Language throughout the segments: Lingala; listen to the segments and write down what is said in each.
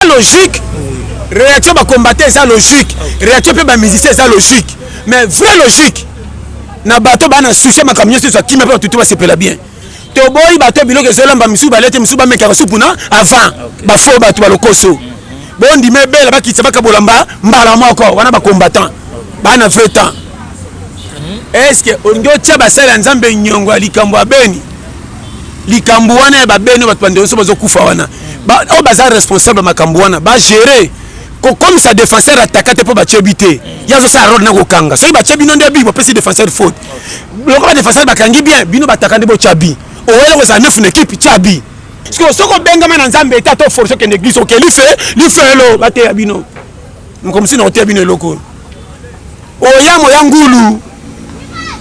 logique. Réaction ba combattre ça logique. Réaction pe ba musicien ça logique. Mais vraie logique. Na bato bana souci ma camion sur qui me pas tout va se pela bien. To boy bato biloko zelamba misu balete misu ba meka supuna avant ba fo bato ba lokoso. Bon di me bela ba kitsa ba kabolamba mbala moko wana ba combattant. Bana vrai temps. Est-ce que ongo tia ba sala nzambe nyongo likambo abeni. Likambo wana ba beni ba twande so bazo kufa wana. Ba o baza responsable makambo wana ba gérer. Comme ça défenseur attaquant pour batchebité il y a ça rôle na kokanga so ba chebi non de bi peut défenseur faute le comme défenseur ba kangi bien bino batakande bo chabi o wele ko ça neuf équipe chabi parce que soko benga na nzambe eta to force que l'église OK li fait lo baté ya bino comme si no te bino loko o ya mo ya ngulu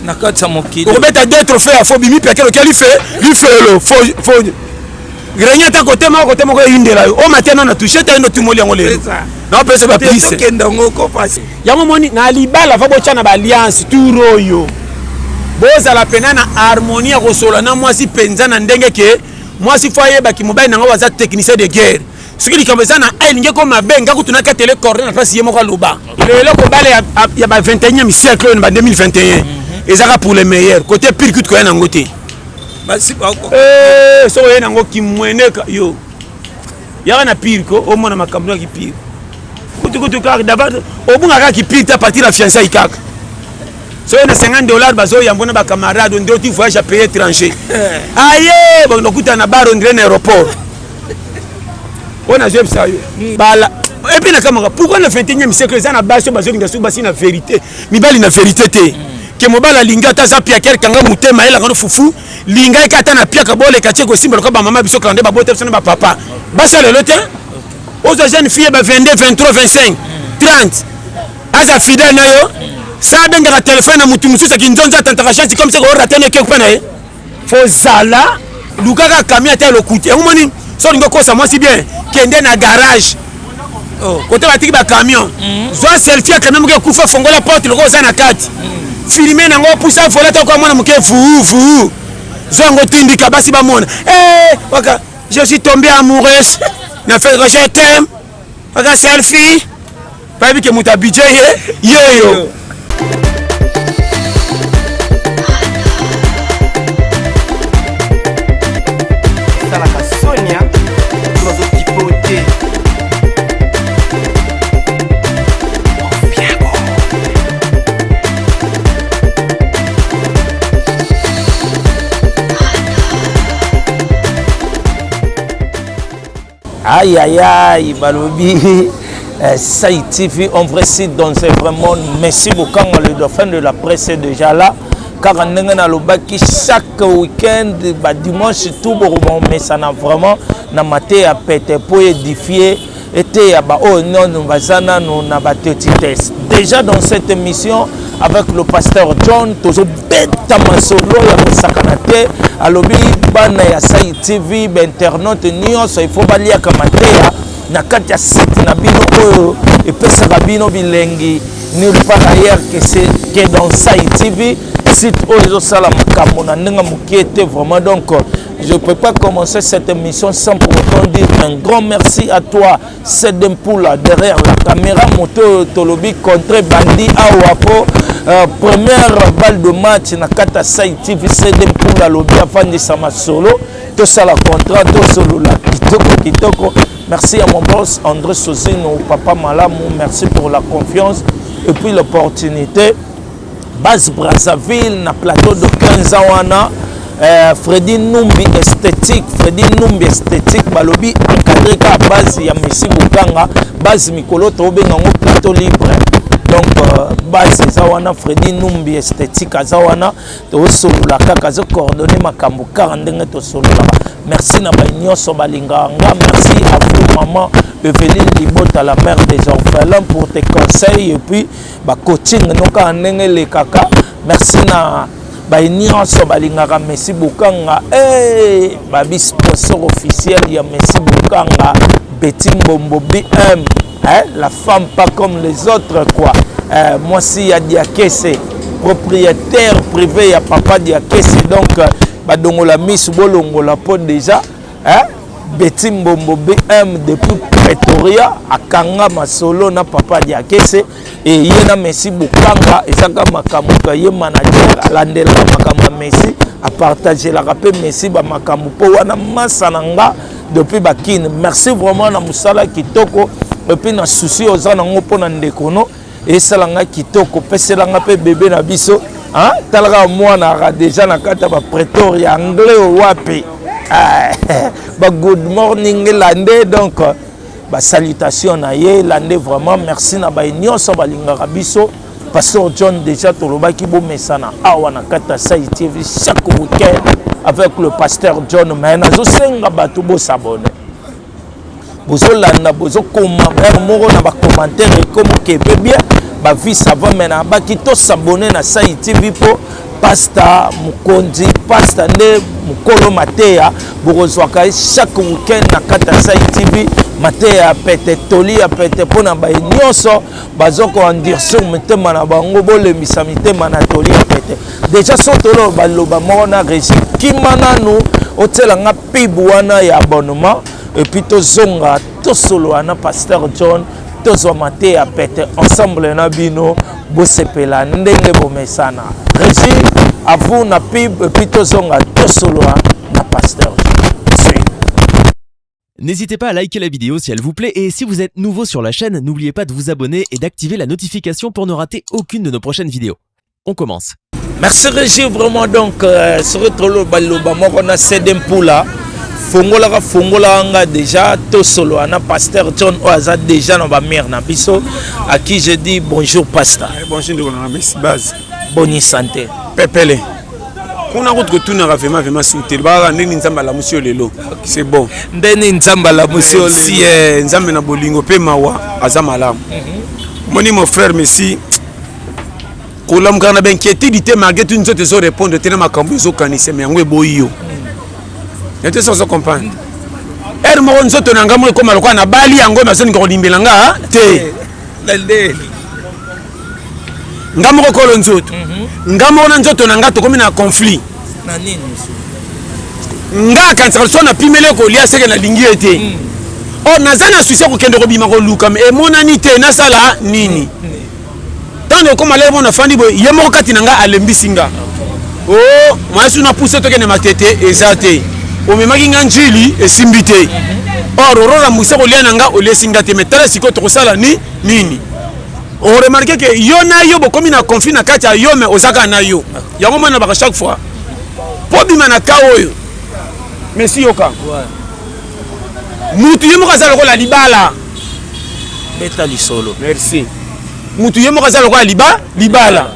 na kata mokili ko beta deux trophées à fo bimi peke lo li fait lo faut Grenier ta côté moko indela o mateno na toucher ta ndo tumoli yango le na pesa ba prise kenda ngoko passe ya momoni na libala va bocha na ba alliance turoyo boza la pena na harmonie ko sola na mwasi penza na ndenge ke mwasi foye ba ki mobile na waza technicien de guerre ce qui kameza na elinge ko mabenga ko tunaka tele corner na place yemo ko loba le ko bale ya ba 21e siècle na 2021 ezaka pour les meilleurs côté pire que ko na ngote basi bako so yena ngo kimweneka yo ya na pire ko o mona makambo ki pire kutu kaka d'abord obunga kaka ki pire ta partir la fiançailles kaka so yena $50 bazo ya mbona ba camarade ndo ti voyage à payer étranger aye bon dokuta na bar on na aéroport on a joué ça yo bala et puis na kamera pourquoi le 21e siècle ça na baso bazo kinga su basi na vérité mibali na vérité te ke mobala linga ta za pia ker kanga mutema ela ngano fufu linga ikata na pia kabole kache ko simba ko ba mama biso kande ba bote na ba papa basa le lote aux jeunes filles ba 22 23 25 30 aza fidèle na yo ça benga ka téléphone na mutu mususa kinzonza tantaka chance comme ça ko ratene ke pana e fo zala lukaka kamia ta lo kuti ngomoni so lingo kosa moi si bien kende na garage côté batiki ba camion zo selfie quand même ke kufa fongola porte loko za na kati filmer nango poussa volata kwa mwana mke fou zongo tindika basi ba mona waka je suis tombé amoureuse na fait que je t'aime waka selfie pas vu que muta budget yo ça la Sonia nous autres typoter aïe aïe aïe balobi Saï TV on vrai site donc c'est vraiment merci beaucoup le dauphin de la presse est déjà là car on a le bac chaque week-end dimanche tout bon mais ça n'a vraiment na maté à péter pour édifier était oh non nous bazana nous na test déjà dans cette émission avec le pasteur John toujours bête masolo ya sakanate alobi bana ya Saï TV internaute nyonso il faut balia kamatea na kati ya site na bino oyo epesaka bino bilengi nulle part ailleurs que c'est que dans Saï TV site oyo ezosala makambo na ndenge mokie te vraiment donc je ne peux pas commencer cette émission sans pour autant dire un grand merci à toi Sedem Poula derrière la caméra moto tolobi contre Bandi Awapo première balle de match na kata Saï TV Sedem Poula lobi afandi sama solo to sala contrat to solo la kitoko merci à mon boss André Sosino papa Malamou merci pour la confiance et puis l'opportunité base Brazzaville na plateau de 15 ans wana Freddy Numbi esthétique balobi encadré ka base ya Messi Bukanga base mikolo to bengango plateau libre donc base zawana Freddy Numbi esthétique azawana to solola kaka zo coordonner makambo 40 to solola merci na banyoso balinganga merci à vous maman Evelyne Libota la mère des orphelins pour tes conseils et puis ba coaching noka ndenge le kaka merci na nyonso balingaka Messi Bukanga babi sponsor officiel ya Messi Bukanga Betting Bombo BM la femme pas comme les autres quoi moi si ya Diakese propriétaire privé ya papa Diakese donc badongola Miss Bolongola po déjà Betty Mbombo BM depuis Pretoria akanga masolo na papa Diakese et yena Messi Bukanga ezaka makamuka ye manager alandela makamba Messi a partager la rappel Messi ba makamu po wana masananga depuis bakine. Merci vraiment na musala kitoko et puis na souci ozana ngopo na ndekono et salanga kitoko peselanga pe bébé na biso hein talaka mwana déjà na kata ba Pretoria anglais wapi. Bah, good morning landé donc bah, salutations na ye landé vraiment merci na ba union so balinga rabiso pasteur John déjà toloba ki bo mesana awa na kata Sai TV chaque week-end avec le pasteur John mais na zo senga bato bo s'abonner bozo landa bozo commentaire moko na ba commentaire comme que bien ba vie ça va maintenant ba ki to s'abonner na Sai TV po pasta mukonzi pasta nde mukolo Matea bokozwaka chaque week-end na kata Sai TV Matea pete toli a pete pona ba nyonso bazoko andir sur mitema na bango bolemisa mitema na toli a pete déjà sotolo baloba mona régi kimananu hôtel nga pibuana ya abonnement et puis to zonga to solo ana pasteur John tozo Matea pete ensemble na bino bosepela ndenge bomesana régi à vous na pib et puis to zonga to solo na pasteur. N'hésitez pas à liker la vidéo si elle vous plaît et si vous êtes nouveau sur la chaîne, n'oubliez pas de vous abonner et d'activer la notification pour ne rater aucune de nos prochaines vidéos. On commence. Merci Régis, vraiment donc sur le baloba on a cédé pour là. Fongola anga déjà to solo ana pasteur John Oaza déjà dans ba mère na biso à qui je dis bonjour pasteur. Bonjour de la base. Bonne santé. Pepele. Kuna route que na vraiment soutenir ba ndeni nzamba la monsieur lelo. C'est bon. Ndeni nzamba la monsieur lelo. Si nzambe na bolingo pe mawa azamalamu. Moni mon frère Messi. Kolam kana ben inquiétude malgré tout nous te répondre tena makambo zo kanise me ngwe boyo. Était sans comprendre. Er mo nzoto na ngamo ko maloko na bali yango mazoni ko limbela nga te. Lende. Ngamo ko lo nzoto. Ngamo na nzoto na ngato komi na conflit. Na nini nga kansa so na pimele ko lia seke na lingi ete. Oh nazana souci ko kende ko bima ko luka me monani te na sala nini. Tando ko malé mo na fandi bo yemo kati na nga alembisinga. Oh moi suna pousse to kene matete ezate. O memaki nga njili esimbite. Or orora musa ko lia na nga olesinga te metala siko to sala nini. On remarque que yo na yo bo komi na conflit na kati ya yo me ozaka na yo. Yango mana ba chaque fois. Po bima na ka oyo. Merci yoka. Mutu yemo kazalo ko la libala. Beta li solo. Merci. Mutu yemo kazalo ko la libala.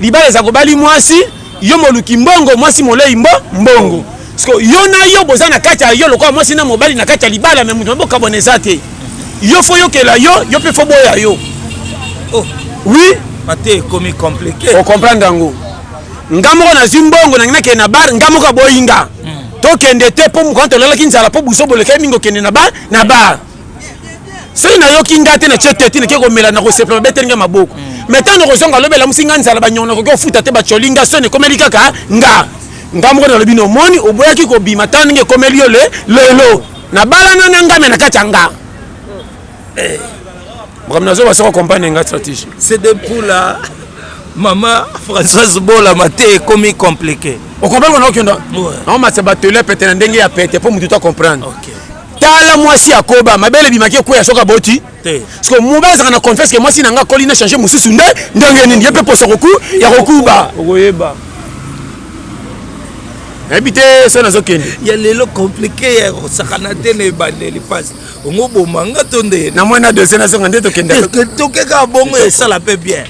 Libala za ko bali mwasi, yo moluki mbongo mwasi molei mbongo. Parce que yo na yo boza na kati ya yo lokwa mwasi na mobali na kati ya libala me mutu mbo kaboneza te. Yo fo yo kela yo pe fo boya yo. Oh, oui, maté comme compliqué. On comprend dango. Ngamo na zimbongo na ngina na bar ngamo ka boyinga. To kende te po mkonto lola kinzala po buso bole kai mingo kende na bar. C'est na yo kinga te na chete te na ke ko mela na ko sepla betenga maboko. Metano ko zonga lobela musinga nzala banyona ko futa te ba cholinga sone komeli kaka nga. Ngamo na lobino moni oboya ki ko bima tan nge komeli yo lelo. Na bala na ngame na kachanga. C'est des poules là. Maman Françoise Bola maté comme compliqué. On comprend qu'on a non mais c'est battelé peut-être ndenge ya pété pour mutu to comprendre. OK. Tala moi si akoba mabele bimaki ko ya soka boti. Parce que mon base na confesse que moi si nanga kolina changer mususu ndenge nini yepe poso roku ya rokuba. Okoyeba. Habité ça na zokende. Il y a les lots compliqués ya sakanate ne bandeli passe. Ongo bomanga tonde. Na mwana de sena zonga ndeto kende. Tokeka bongo et ça la paie bien.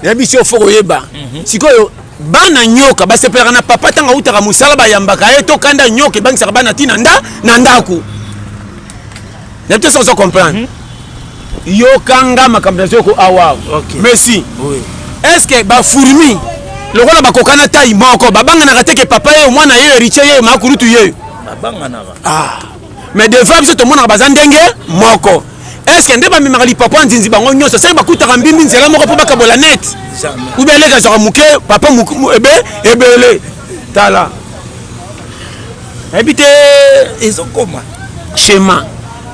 Habité fo koyeba. Sikoyo bana nyoka basepelaka na papa tanga utaka musala bayambaka ye to kanda nyoka bangisaka bana tina na ndako. Habité ça comprendre. Yo kanga makambo ko awa. Merci. Oui. Est-ce que ba fourmi lokola bakokana taille moko babanga na kateke papa ye mwana ye riche ye makurutu ye babanga na mais devant biso to mona bazandenge moko est-ce que ndeba mimaka papa nzinzi bango nyonso sai bakutaka mbimbi nzela moko po bakabola net ou bien les gens muke papa ebele tala Habité ezokoma schéma.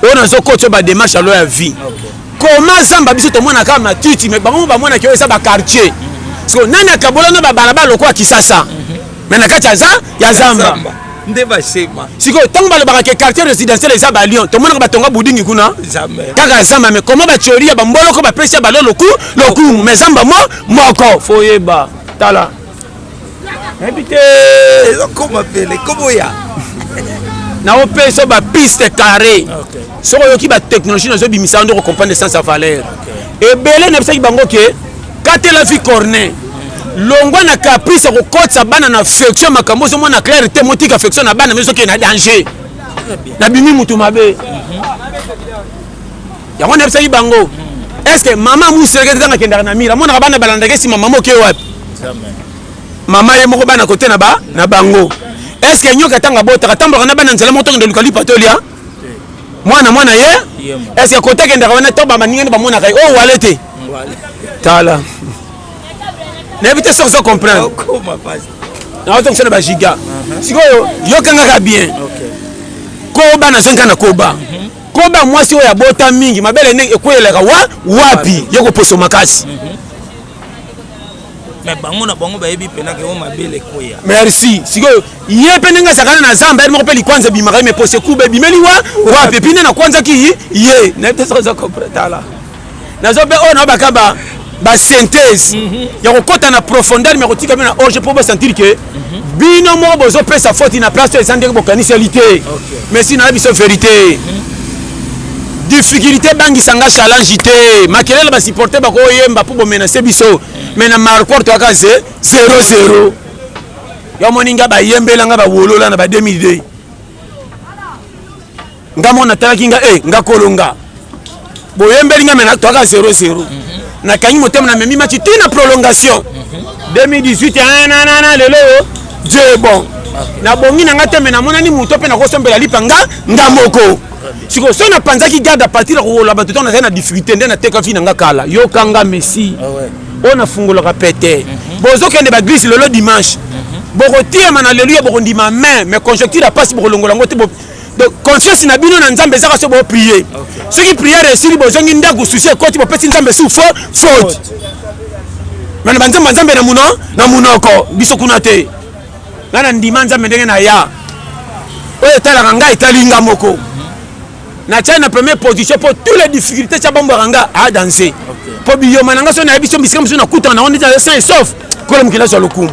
On a zoko ba démarche à la vie. Comment zamba biso to mona ka matiti mais bango ba mona ki ça ba quartier. So nani akabola na ba balaba lokwa kisasa. Mais na kati ya zamba. Nde ba schéma. Siko tango ba ba ke quartier résidentiel za ba Lyon. To mona ba tonga budingi kuna. Jamais. Kaka zamba mais comment ba choria ba mbolo ko ba pesa ba loku mais zamba moko foyeba. Tala. Habité ezokoma pele koboya. Na opesa ba piste carré. So yoki ba technologie na zo bimisa ndo ko comprendre sans sa valeur. Et belé na bisa ki bango ke kate la vie corner. Longwa na caprice ko kotsa bana na affection makambo zo mona clarté motique affection na bana mais so ke na danger. Na bimi mutu mabe. Ya mona bisa ki bango. Est-ce que maman musere ke tanga kenda na mira mona bana balanda ke si maman ke wapi? Jamais. Maman ye moko bana côté na bango. Est-ce que nyoka tanga bota katamba na bana nzela moto ndo lukali patolia mwana ye est-ce que côté kenda wana to ba maninga ba mona kai oh walete tala n'évitez sans comprendre Comment passe na auto kusema ba giga sikoyo yokanga ka bien ko bana zenga na koba koba mwasi oya bota mingi mabele ne ekweleka wapi yoko poso makasi. Mais bango na bango ba yebi pena ke o mabele koya. Merci. Siko ye penenga sakana na zamba mo pe likwanza bimaka me pose kube bimeli wa pepine na kwanza ki ye na te ça comprendre là. Na zo be on na bakaba ba synthèse. Ya kokota na profondeur mais kotika na orge pour ba sentir que bino mo bozo pesa faute na place de santé ko kanisalité. Mais si na biso vérité. Difficulté bangi sanga challenge te makelele ba supporter ba ko yemba pour menacer biso mais na marqueur to aka 0-0 ya moninga ba yembela nga ba wolola na ba 2002 ngamo na talaki nga nga kolonga bo yembeli nga mena to aka 0-0 na kanyi motema na memi match tina prolongation 2018 na lelo je bon na bongi na nga teme na mona ni muto pe na ko sombela lipanga nga moko. Siko so na panzaki garde à partir de la batuto na difficulté ndena teka fi nga kala yo kanga Messi on a fungola pété bozo kende ba glisse le dimanche boko tiema na leluya boko ndima main mais conjoncture passe boko longola ngote bo de confiance na bino na nzambe zaka so bo prier ceux qui prier resili bozo ngi ndaku souci ko ti bo peti nzambe su faute mais na nzambe na munoko biso kuna te na ndima nzambe ndenge na ya oyo tala nga italinga moko na China première position pour toutes les difficultés cha bombo ranga a danser pour biyo mananga so na biso bisika musu na kuta na on est sain et sauf ko mukila so lokum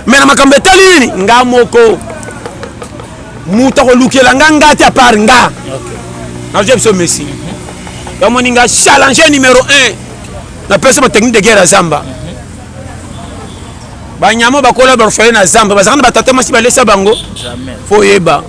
mais na makambe tali nga moko muta ko lukela nga ti a part nga na je biso Messi ya moninga challenger numéro 1 na pesa ma technique de guerre à Zamba banyamo bakola barfele na Zamba bazana batata masi balesa bango jamais foyeba.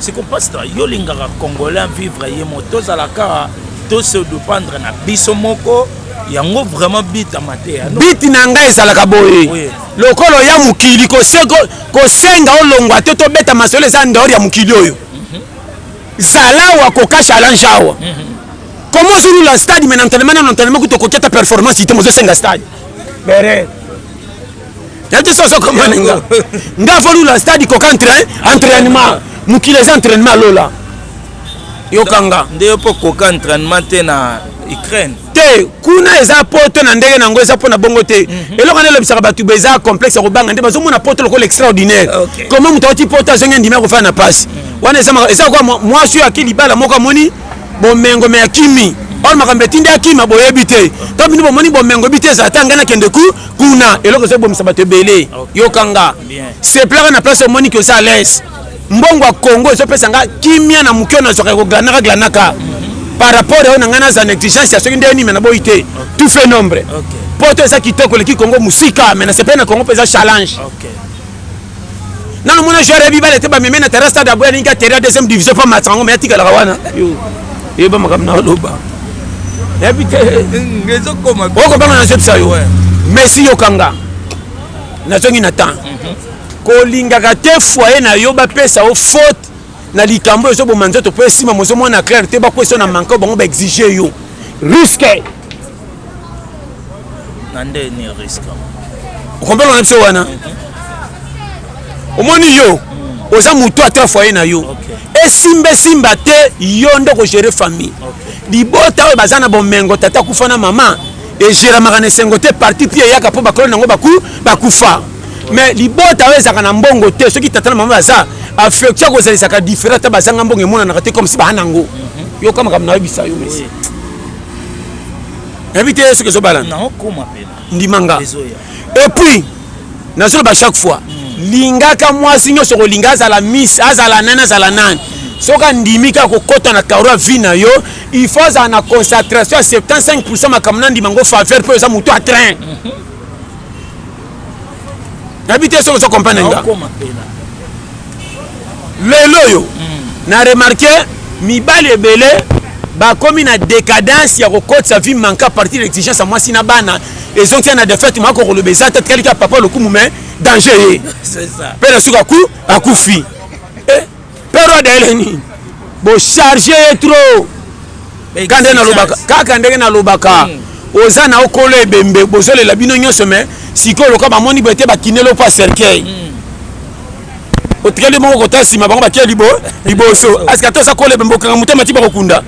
C'est que pasteur yolinga congolais vivre ye moto za la cara to se dépendre na biso moko yango vraiment bit amaté bit na nga ezalaka boye lokolo ya mukili ko senga olongwa te to beta masole za ndori ya mukili oyo zala wa ko kasha lanjawa comment sur la stade mais n'entraînement ko koketa performance ite mozo senga stade bere yate soso comment nga volu la stade ko entraînement mukile za entraînement lola yokanga ndeyo po koka entraînement te na Ukraine te kuna eza poto na ndenge nango eza pona bongo te eloko na lebisaka batu beza complexe ko banga nde bazo mona poto lokolo extraordinaire comment muto oti poto azonga ndima ko fa na passe wana eza kwa moi sur akili bala moko moni bomengo me akimi on makambe tinde akima boyebi te to bino bomoni bomengo bite za tanga na kende kuna eloko zo bomisa bato belé yokanga c'est plaka na place moni que ça laisse mbongo wa Congo so pesa nga kimia na mukio na soka ko glanaka par rapport à ngana za négligence ya soki ndeni mena boité tout fait nombre poto eza kitoko le ki Congo musika mena c'est pas na Congo pesa challenge nano mona joueur bi balete ba memena terrasse stade aboya ninga terrasse deuxième division pas matango mais atika la wana yo eba makam na loba ebite ngezo koma oko bana na sepsa yo Messi yokanga na zongi na temps kolingaka te foyer na yo bapesa o faute na likambo yo so bomanzo to pe sima mozo mona clair te ba question na manko bango ba exiger yo risque nande ni risque comprendre na pso wana omoni yo oza mutu ata foyer na yo simba te yo ndoko gérer famille libota oyo baza na bomengo tata kufa na mama egeramaka na esengo te parti pie eyaka mpo bakolo nango bakufa mais libota oyo ezalaka na mbongo te soki tata na mama baza affection kozalisaka différent ata bazanga mbongo emonanaka te comme si baa nango yoka makambo nayebisa yo mesi nayebi te soki ezobalana ndimanga et puis nazoloba chaque fois lingaka mwasi nyonso kolinga azala miss azala nani azala nani soki andimi kaka kokɔta na karo ya vie na yo il faut azala na concentration ya 75% makambo na ndimango faveur mpo eza motu a train nayebi te soki ozokomprendre nga lelo oyo na remarke mibali ebele bakomi na décadence ya kokotisa vie manque à partir de l'exigence ya mwasi na bana ezontia na defete mwako koloba eza te tikalika papa lokumu me danger ye mpe na suki akufi pero adeleni bocharge ye trop kaka ndenge nalobaka oza na okolo ebembe bozolela bino nyonso me sikoyo loka bamoni boye te bakinelo mpo acercueil otikali moko kota nsima bango bakia liboso aske ata oza kolo ebembe okanga motema ti bakokunda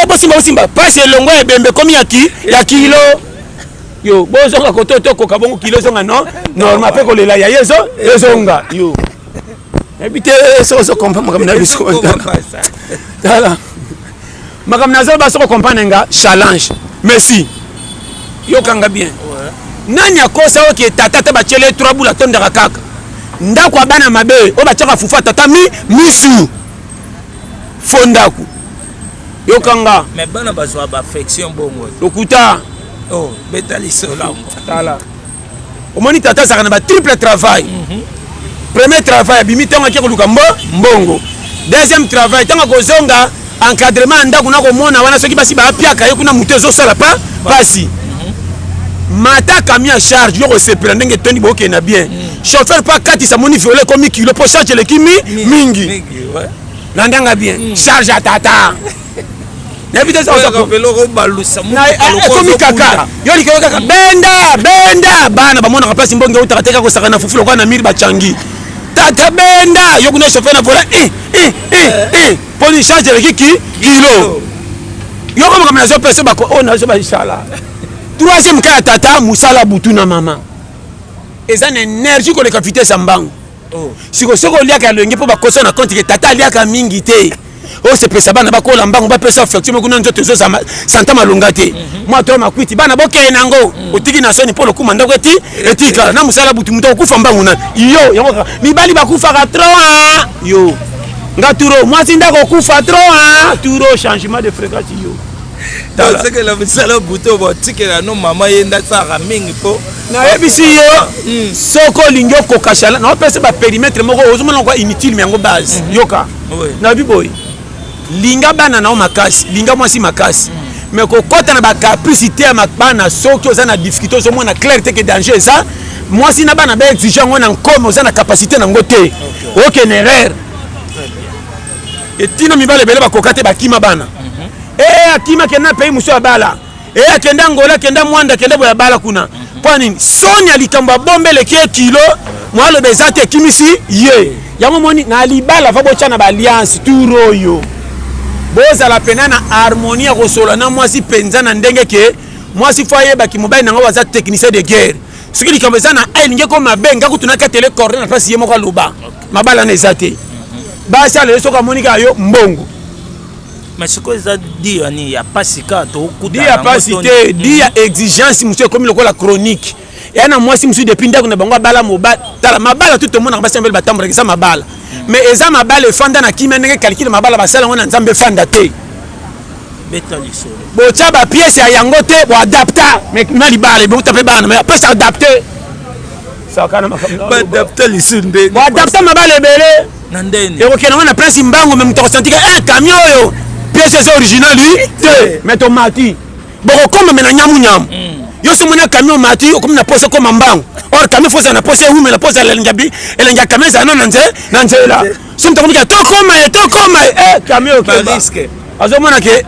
bosimba pasi elongo ebembe komi ya kilo yo bozonga koto tokoka bongo kilo ezonga normal mpe kolela ya ye ezonga yo nayebi te soko ozokompa makambo na biso tala makambo nazoloba soko kompane nga challenge merci yokanga bien nani akosa oyo ke tata te batiele 3 bula tondaka kaka ndako ya bana mabe oyo batiaka fufu tata misu fo ndako yokanga mais bana bazwa baaffection bongo lokuta betali solango tala omoni tata azalaka na batriple travail premier travail abimi ntango ake koluka mbongo deuxième travail ntango akozonga encadrement ya ndako na komona wana soki basi baapiaka ye kuna motu ezosala pasi mata kami ya charge yo kosepela ndenge tondi bookenda bien chauffeur mpo akatisa moni viole ekomi kilo mpo charge eleki mingi landanga bien charge ya tata ekomi kaka yo likelo kaka benda bana bamonaka place mbonge eutaka te kaka kosaka na fufu lokola na miri bachangi tata benda yo kuna chauffeur na vola mpo ni charge eleki kilo yo komaka nazopesa oyo nazobasala troisième cas ya tata mosala butu na mama eza na énergie koleka vitesse ya mbangu sikosoki oliaka elenge mpo bakosa na compte ke tata aliaka mingi te osepesa bana bakola mbangu bapesa affection me kuna nzoto ezoza santa malonga te mwa to makwiti bana bokeye nango otiki na soni mpo lokuma ndako etikala na mosala butu moto okufa mbangu na yo yango mibali bakufaka trop yo nga turo mwasi ndako okufa trop turo changement de fréquence yo tala misala buto botikela no mama yenda saka mingi po nayebisi yo soko olingi okokashala naopesa baperimetre moko ozomona kwa inutile me yango base yoka nayebi boye linga bana nao makasi linga mwasi makasi me kokɔta na bacapricité ya bana soki oza na difficulté ozomona clair te ke danger eza mwasi na bana baexige yango na nkome oza na capacité nango te okene erreur etina mibale ebele bakoka te bakima bana akima kenda pays mosu ya bala akenda ngola akenda mwanda akenda boya bala kuna mpo nini soni ya likambo ya bombe eleki kilo mwaloba eza te ekimisi ye yango moni na libala va botya na baalliance tour oyo bozala pena na harmonie ya kosola na mwasi mpenza na ndenge ke mwasi fo ayebaki mobali nango baza technicien de guerre soki likambo eza na elingi ekoma mabe nga kutunaki tele corde na place ye moko aloba mabala na eza te basi alele soki amonika yo mbongo mais ce que ça dit ani ya pasika to kuta dit ya pasité dit ya exigence monsieur comme lokola chronique et na mwasi monsieur depuis ndako na bango bala mobala tala mabala tout le monde na basi mbele batambra kisa mabala mais eza mabala fanda na kimene ndenge calcul mabala basala ngona nzambe fanda te betali solo botia ba pièce ya yango te bo adapta mais na libala bo tape bana mais après ça adapter ça kana makambo ba adapter lisunde bo adapta mabala ebele na ndeni ekokena na place mbango même tokosentika camion oyo pièce originale te mais to mati bokokoma mena nyamu yo so mona camion mati okomi na pose koma mbango or camion fosa na pose hume la pose elengabi elenga camion za na nzela so mtakomika tokoma camion ke risque azomona ke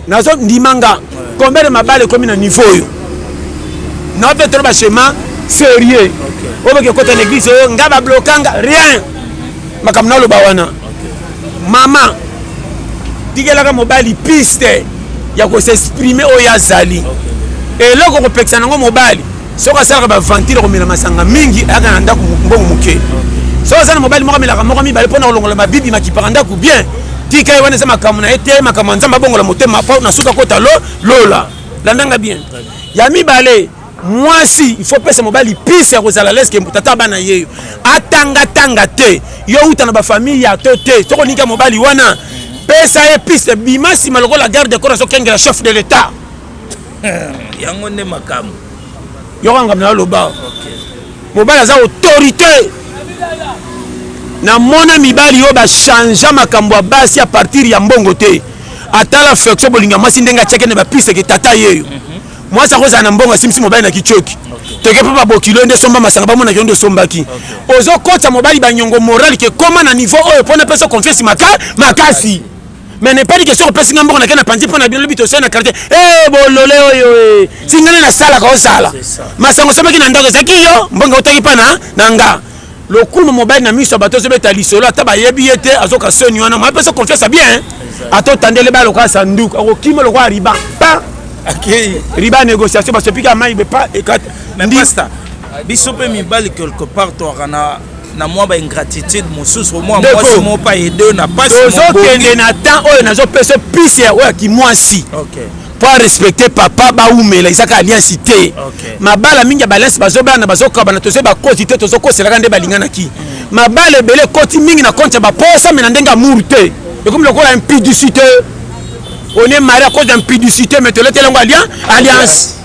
nazo ndimanga combien de mabale komi na niveau yo na pe trop ba schéma sérieux oyo kota l'église oyo nga ba blokanga rien makamna lo bawana mama digelaka mobali piste ya ko s'exprimer oyo azali eloko ko peksa nango mobali soko asalaka ba ventile ko mela masanga mingi aka na ndako mbongo muke soko azana mobali moko melaka moko mibale pona kolongola mabibi makipaka ndako bien tika wana za makamuna ete makamwa nzamba bongo la motema pa na suka kota lola landanga bien ya mibale mwasi il faut pesa mobali piste ya kozala leske tata bana yeyo atanga te yo uta na ba famille ya to te toko nika mobali wana pesa ye piste bimasi maloko la garde de corps so kengela chef de l'état yango nde makamu yo kanga na loba mobali aza autorité na mona mibali yo ba changer makambo basi à partir ya mbongo te atala flexion bolinga mwasi ndenga cheke ne ba piste ke tata yeyo moi ça cause na mbongo simsi mobali na kichoki teke papa bokilo nde somba masanga ba mona ke ndo sombaki ozo kocha mobali ba nyongo moral ke koma na niveau oyo pona pesa confiance makasi mais n'est pas dit que sur pesa mbongo na kana panzi pona bien lobito sana carte bolole oyo singana na sala ka osala masango sombaki na ndako zaki yo mbongo otaki pana nanga le coup mobile na miso bato se beta lisolo ata ba yebi ete azoka soni wana moi pesa confiance bien ato tandele ba lokwa sanduku akokima lokwa riba pa okay riba négociation parce que pika mai be pas ekat ndista biso pe mibali quelque part to na moi ba ingratitude mosusu moi mo pa aider na pas so kende na temps oyo nazo pesa pisi ya oyo ki mwasi okay pour respecter papa ba umela isaka alliance te mabala mingi balance bazobana bazoka bana tose ba koti te tozo koselaka nde balingana ki mabala belé koti mingi na compte ba posa mais na ndenga murte et comme le quoi impudicité on est marié à cause d'impudicité mais tele telengo alliance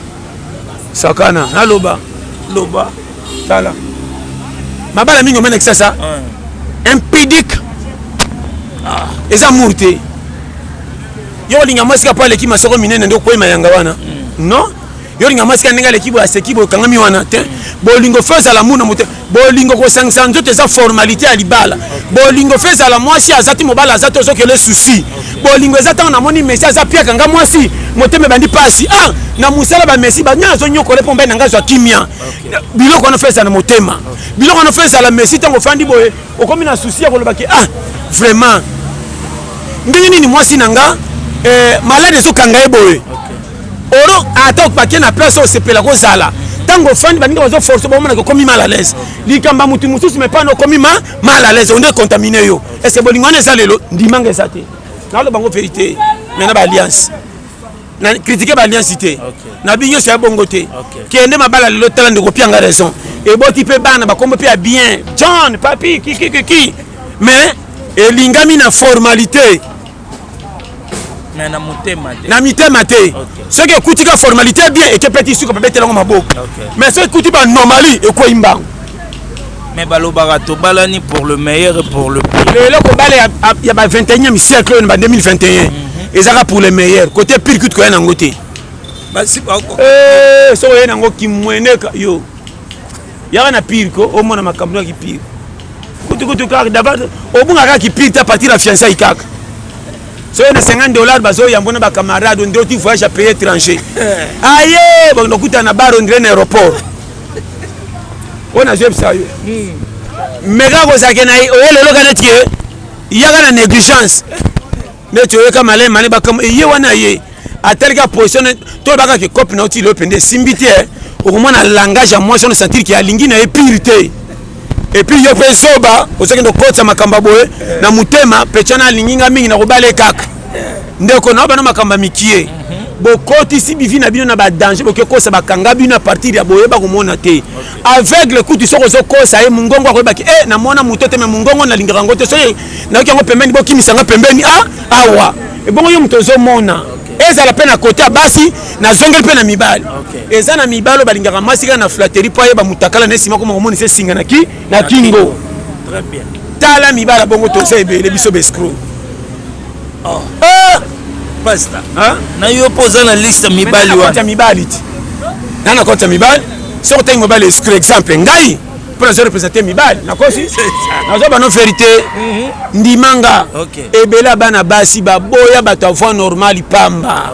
sakana aloba loba tala mabala mingi omena ça impudique eza murte yo linga masika pale ki masoko minene ndio kwa mayanga wana non yo linga masika ndenga lekibo asekibo kangami wana te bolingo feza la muna mote bolingo ko sangsa nzote za formalité ya libala bolingo feza la mwasi azati mobala azati ozoke le souci bolingo ezata na moni mesi azapia kanga mwasi moteme bandi pasi na musala ba mesi ba nyazo nyoko le pombe nanga zo kimia biloko na feza na motema biloko na feza la mesi tango fandi boye okomi na souci ya kolobaki vraiment ndenge nini mwasi nanga malade zo kanga eboye oro ata okpake na place o sepela ko zala tango fandi baninga bazo force ba mona ko komi mal à l'aise likamba mutu mususu mais pas no komi mal à l'aise on est contaminé yo est ce bolingo na salelo ndimanga esate na lo bango vérité mais na ba alliance na critiquer ba alliance té na binyo c'est bongo té kende mabala lelo tala ndeko pianga raison et boti pe bana ba kombo pe bien John papi ki mais elingami na formalité na mitema te ce que écoute la formalité bien et que petit suko ba betela ngoma boko mais ce écoute ba normali et ko imbango mais balobara to balani pour le meilleur et pour le pire le ko bale ya ba 21e siècle en 2021 ezaka pour le meilleur côté pire que ko na ngote basi ba ko so yena ngo kimweneka yo ya na pire ko o mona makambo ki pire kutu ka d'abord obunga ka ki pire ta partir la fiançailles kaka so na $50 bazo yambona ba camarade ndio ti voyage à payer étranger aye bon okuta na bar on dirait aéroport on a jeb ça yo mega ko zakena oyele lokana tie yaga na négligence ne tu yoka malé mane ba comme ye wana ye atelika position to baka ke copie na oti lo pende simbité au moins na langage à moi je ne sentir qu'il y a lingi na épirité et puis yo pesoba osakendo kotsa makamba boye na mutema pechana linginga mingi na kobale kaka ndeko na bana makamba mikie bokoti si bivi na bino na ba danger boke kosa bakanga bino à partir ya boye ba komona te aveugle kuti soko zo kosa e mungongo akoyebaki na mona mutote me mungongo na linganga ngote so na yango pembeni bokimisanga pembeni awa e bongo yo mutozo mona eza la peine à côté basi na zongel pe na mibali eza na mibalo balingaka masika na flatterie po yeba mutakala na sima ko moni se singa na kingo très bien tala mibala bongo to sebe le biso bescro pasta na yo poza na liste mibali wa ta mibali ti na kota mibali so te mobile escro exemple ngai pour représenter mibali na kosi na zo ba no vérité ndimanga ebela bana basi baboya bato avant normal pamba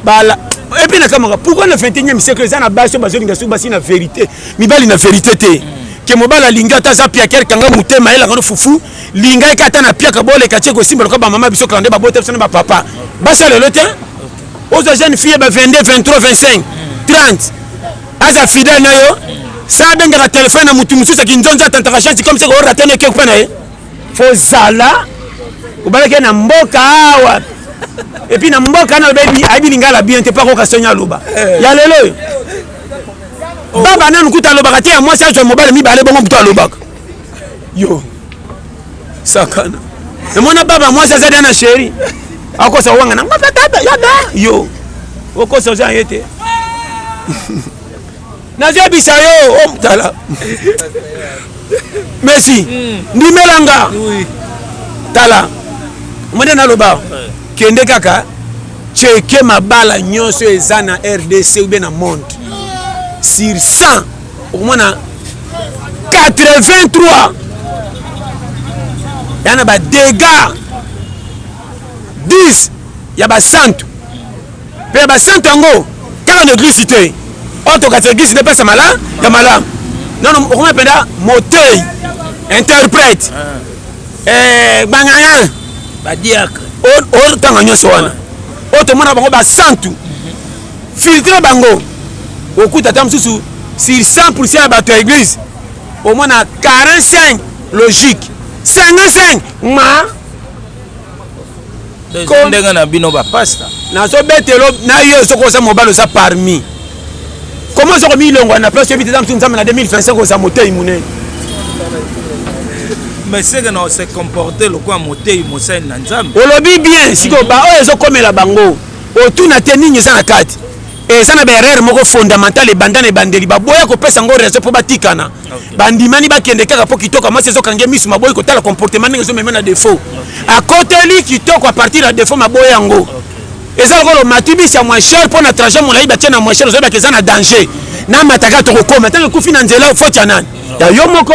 bala Et puis pourquoi le 21e siècle ça na base basi na vérité mibali na vérité te ke mobala linga ta za pia ker kanga mutema ela ngano fufu linga ikata na pia ka bole ka cheko simba ko ba mama biso klande ba bote na ba papa basa le lote aux jeunes filles ba 22 23 25 30 aza fidèle na yo ça benga ka téléphone na mutu mususa kinzonza tantaka chance comme ça ko ratene ke kupana fo zala ubaleke na mboka awa et puis na mboka na bebi abi lingala bien te pas ko kasonya loba ya lelo baba nanu kuta loba kati ya moi ça je mobile mi balé bongo buto loba yo sakana et mona baba moi ça zada na chéri akosa wanga na baba ya da yo okosa za yete na zebisa yo omtala merci ndimelanga tala mona na loba kende kaka cheke mabala nyonso eza na RDC ou bien na monde sur 100 au moins 83 yana ba dégâts 10 ya ba santu pe ba santu ngo kaka néglicité auto catégorie ne pas ça mala ya mala non non on appelle moteur interprète bangaya ba diacre o tanga nyonso wana auto mona bango ba santu filtre bango okuta tam susu sur 100% ya bato ya église au moins na 45 logique 55 ma ndenga na bino ba pasta na so betelo na yo soko sa mobile ça parmi comment ça remis longo na place éviter tam susu na 2025 ko sa motei munene mais c'est que non se comporter le quoi motei mosen na nzambe olobi bien siko ba o ezo komela bango otuna teningi za na kati et ça na berere moko fondamental et bandana et bandeli baboya ko pesa ngo rezo po batikana bandimani bakende kaka po kitoko moi sezo kange misu maboy ko tala comportement ngezo même na défaut à côté li kitoko à partir de défaut maboya ngo et ça le matibi c'est moins cher pour na trajet mon laïba tiena moins cher zo ba kezana danger na mataka to ko maintenant ko fina nzela fo tianani ya yo moko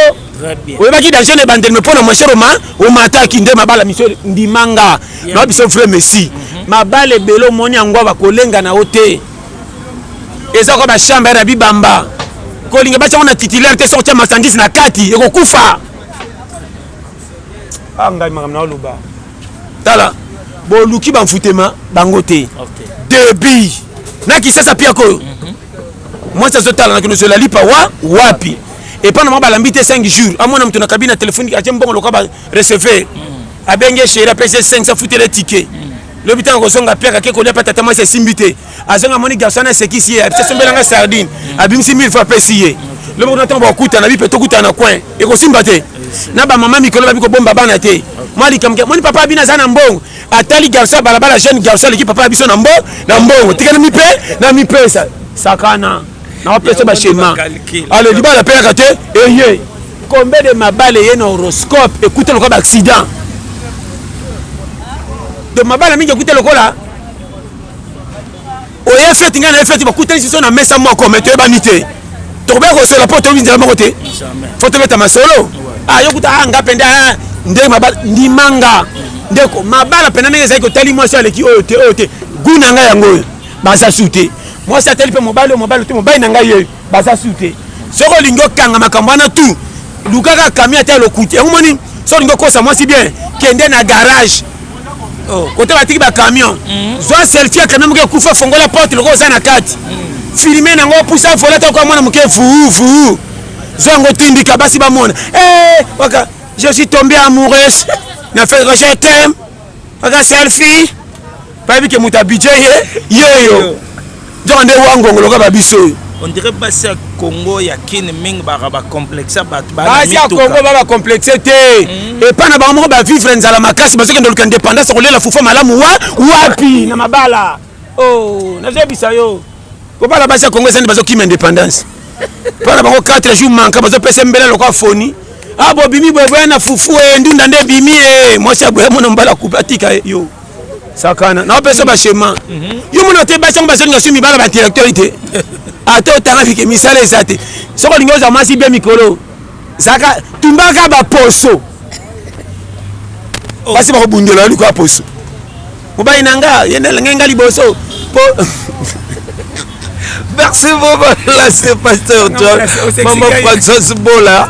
oui baki danger ne bandeli me pona moins cher o mataki nde mabala miso ndimanga na biso frère Messi mabale belo moni angwa ba kolenga na hotel eza ko ba chambre na bibamba ko linga ba tshona titulaire te sortir marchandise na kati eko kufa anga magam na luba tala bo luki ba mfutema bango te debi na kisasa pia ko moi ça tala na kino la lipa wapi et pendant ma balambi te 5 jours amona mtu na kabine téléphonique a mbongo loka ba recevoir abenge chéri pc 5 ça foutait les tickets l'hôpital Rosonga Pierre qui connaît pas tellement c'est simbité azonga moni garçon na sekisi ya c'est sombelanga sardine abimsi 1000 fois pesier le monde attend ba kuta na bi peto kuta na coin et ko simbate na ba maman mikolo ba bi ko bomba bana te moi likamke moni papa bina za na mbongo atali garçon balabala jeune garçon l'équipe papa biso na mbongo tikana mi pe na mi pesa sakana na pesa ba schéma allez libala pe kate eye combien de mabale ye na horoscope écoutez le cas d'accident de mabala mingi écouter le kola oye fête ngana fête ba kuteli siso na mesa moko meto ba nité to ba ko solo poto winzela moko te foto beta masolo yo kuta anga penda nde mabala ndi manga ndeko mabala penda nenge sai ko tali moi ça leki ote guna nga yango ba sa sute moi ça tali pe mobile te mobile nanga ye ba sa sute soko lingo kanga makambo na tu lukaka kamia te lokuti ngomoni so lingo kosa moi si bien kende na garage côté batiki ba camion zo selfie quand même ko kufa fongola porte le koza na kati filmer nango poussa volata ko mwana muke fu zo ngo tindika basi ba mona waka je suis tombé amoureuse na fait que je t'aime waka selfie pas que muta budget yo jonde wango ngolo ka biso on dirait pas ça Congo ya kin ming ba complexe ba ya Congo ba complexe te et pas na ba mo ba vivre nzala makasi parce que ndoluka indépendance ko lela fufa malamu wapi na mabala na zebisa yo ko bala ba sa Congo sende bazo kim indépendance pas na bango 4 jours manka bazo pesa mbela lokwa foni bo bimi bwe na fufu ndunda nde bimi moi ça bwe mo mbala kubatika yo sakana na pesa ba schéma yo mo te ba changa bazo nga sumi bala ba directorité ato tanga fike misala ezate soko lingo za masi bien mikolo zaka tumbaka ba poso basi ba bundela liko poso mobali nanga yenda ngenga liboso po Merci beaucoup, là, c'est Pasteur John. Maman François Bola.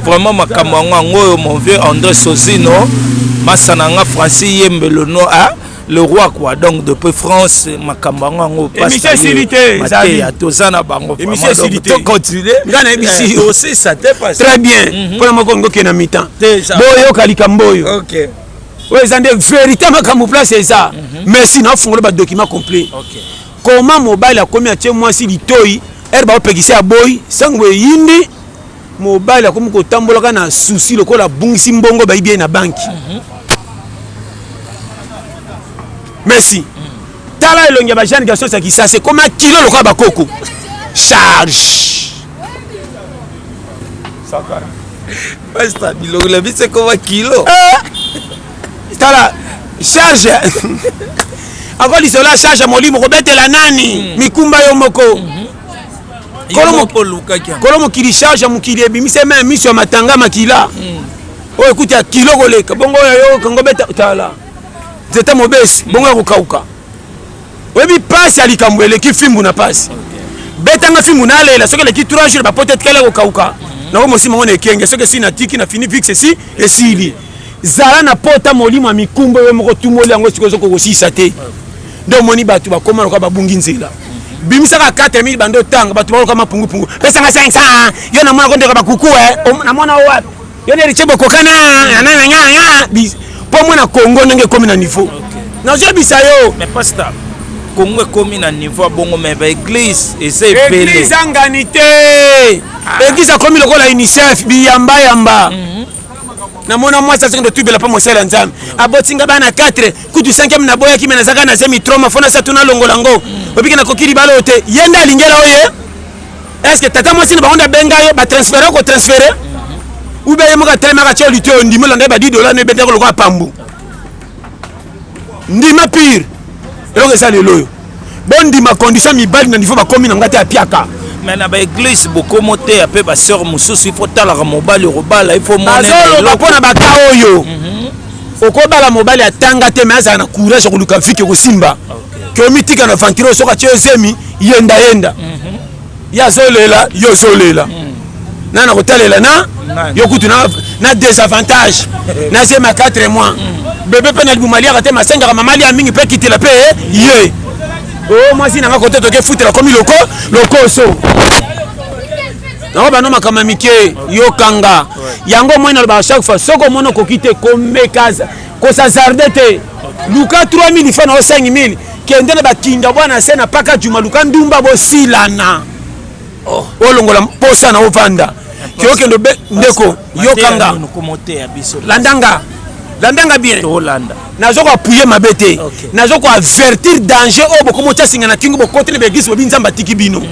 Vraiment, ma camarade, mon vieux André Sosino. Ma sananga Francis Yembelono. Le roi, quoi. Donc, depuis France, ma camarade, Pasteur Silité. Émission Silité. Continuez. Aussi, ça t'est passé. Très bien. Pour moi, on a mis temps. Boyo, Kalikamboyo. Ok. Oui, c'est une vérité, ma place, c'est ça. Mais sinon, il faut le document complet. Comment mobile a commis à chez moi si l'itoy, elle va pégisser à boy, sans que yindi, mobile a comme que tambola na souci, le coup la bungsi mbongo, bah, bien na banque. Merci. Tala elongi ba jeune garçon ça qui ça c'est comme un kilo le quoi ba coco. Charge. Saka. Basta bilo la vie c'est comme un kilo. Tala charge. Avant l'isola charge à molimo robete la nani mikumba yo moko. Kolomo kili charge à mukili ebimise même mission matanga makila. Oh écoute ya kilo goleka bongo yo kongo beta tala. C'était mobile, bon à Rukauka. Oui, mais passe à l'Ikamboué, qui filme na passe. Betanga film na la ce que l'équipe 3 jours, peut-être qu'elle est au Kauka. Non, moi aussi, mon équipe, ce que si na tiki na fini fixe ici, et si Zara na pota molimo mikumbo, mo tumo lango siko aussi saté. Donc moni batu ba comment ko ba bunginzela. Bimisaka 4000 bando tanga batu ba ko mapungu pungu. Pesa nga 500, yo na mwana ko ndeka ba kuku na mwana wapi. Yo ne richebo kokana na nga pour moi na Congo n'engé comme na niveau. Non j'ai bisayo. Mais pas ça. Congo comme na niveau bongo mais église et c'est belé. Église anganité. Église a comme le rôle à UNICEF biyamba yamba. Na mona moi ça c'est de tout bela pas mo sala nzam. Abotinga bana 4 kutu 5e na boya ki menazaka na semi trauma fona sa tuna longolango. Obiki na kokiri balote. Yenda lingela oye. Est-ce que tata moi si ba onda benga yo ba transférer ko transférer? Ou bien moi tellement que tu luttes on dit me l'en ba $10 ne bete ko pambu. Ndima pire. Et que ça le loyo. Bon dit ma condition mi bal na niveau ba komi na ngate apiaka. Mais na ba église beaucoup monter après ba sœur mususu il faut tala mobile robala il faut monter. Bazolo ba pona ba taoyo. Okoba la mobile atanga te mais ça na courage ko luka fike ko simba. Que mitika na ventilo soka chezemi yenda. Ya zolela yo zolela. Nana kotalela na yokutu na désavantage na c'est ma 4 mois bébé penal bumali arate ma 5 mamali a mingi pe quitter la paix yé oh moi si na nga côté to ke foutre comme loko so na ba no makama mike yo kanga yango moi na ba chaque fois soko mono ko quitter comme kaza ko sa sardete luka 3000 fa na 5000 kende na ba kinda bwana sena paka juma luka ndumba bo silana oh olongola posa na ovanda kioke ndo ndeko yokanga landanga bien nazoko appuyer mabete nazoko avertir danger o boko mocha singa na kingo boko tele begisi bobinzamba tiki bino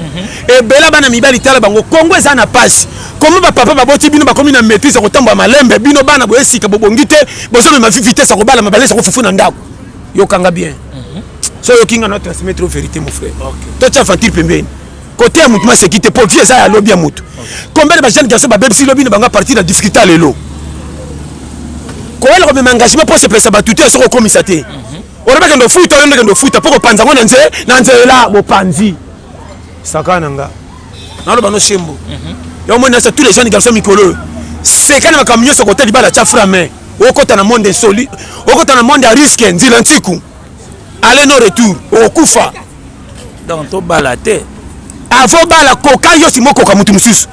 e bela bana mibali tala bango Kongo eza na passe comme ba papa baboti bino ba komi na maîtrise ko tamba malembe bino bana bo esika bobongite bozo me ma vitesse ko bala mabalesa ko fufu na ndako yokanga bien so yokinga na transmettre vérité mon frère to cha fatir pembeni côté à mutu c'est quitter pour vieux ça ya lobby à mutu combien de jeunes garçons ba bebsi lobby na partir la difficulté à lelo ko elle remet engagement pour se pesa ba tuter sur commissaire on rebeka ndo futa pour panza ngona nze la bo panzi sakana nga na lo bano shembo yo mona ça tous les jeunes garçons mikolo c'est quand même comme sur côté libala cha frame au côté na monde solide au côté na monde à risque nzila ntiku aller no retour au kufa donc to balate avant bala koka yo simoko ka mutu mususu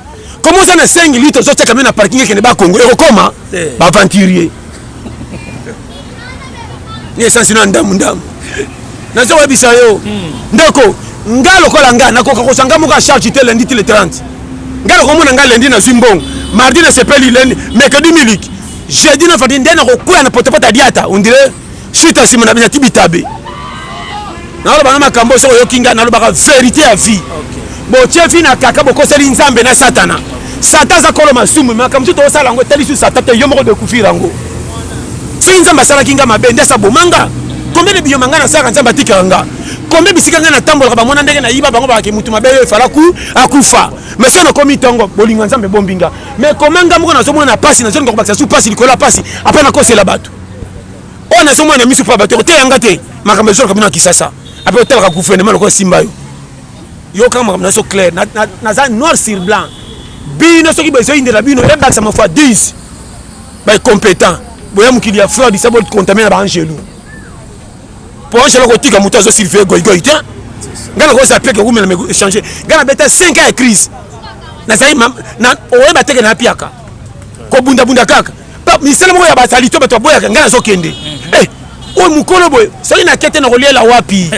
comment ça na 5 litres zo teka na parking ke ne ba Congo e koma ba aventurier ni essence na ndamu na zo webisa yo ndeko ngalo kola nga na koka kosanga muka charge te lundi le 30 ngalo ko mona nga lundi na Zimbong mardi na sepeli lundi mercredi miliki jeudi na fadi ndena ko kuya na potepota diata on dirait chita simona bina tibitabe na lo bana makambo so yo kinga na lo ba vérité à vie bo chefi na kaka boko seli nzambe na satana satan za kolo masumu makamtu to sala ngo teli su satata yo moko de kufira ngo fi nzamba sala kinga mabende sa bomanga combien de biyomanga na sala nzamba tikanga combien bisika nga na tambola ba mona ndenge na yiba bango ba ke mutu mabe fala ku akufa mais ça na komi tongo bolinga nzambe bombinga mais komanga moko na somona na pasi na zongo ko bakisa su pasi likola pasi apa na kosela batu on na somona misu pa batu te yanga te makambe zo kabina kisasa apa otela ka gouvernement ko simba yo yo kama na so clair na za noir sur blanc bino soki besoin inde la bino et ça me fois 10 ba compétent boya mukili ya fraude ça va contaminer ba angelou pour angelou ko tika muto zo silver goy tiens ngana ko sa peke ko me changer ngana beta 5 ans de crise na sai na oye ba teke na piaka ko bunda kaka pa misala mo ya ba salito ba to boya ngana zo kende o mukolo boy soki na kete na kolela wapi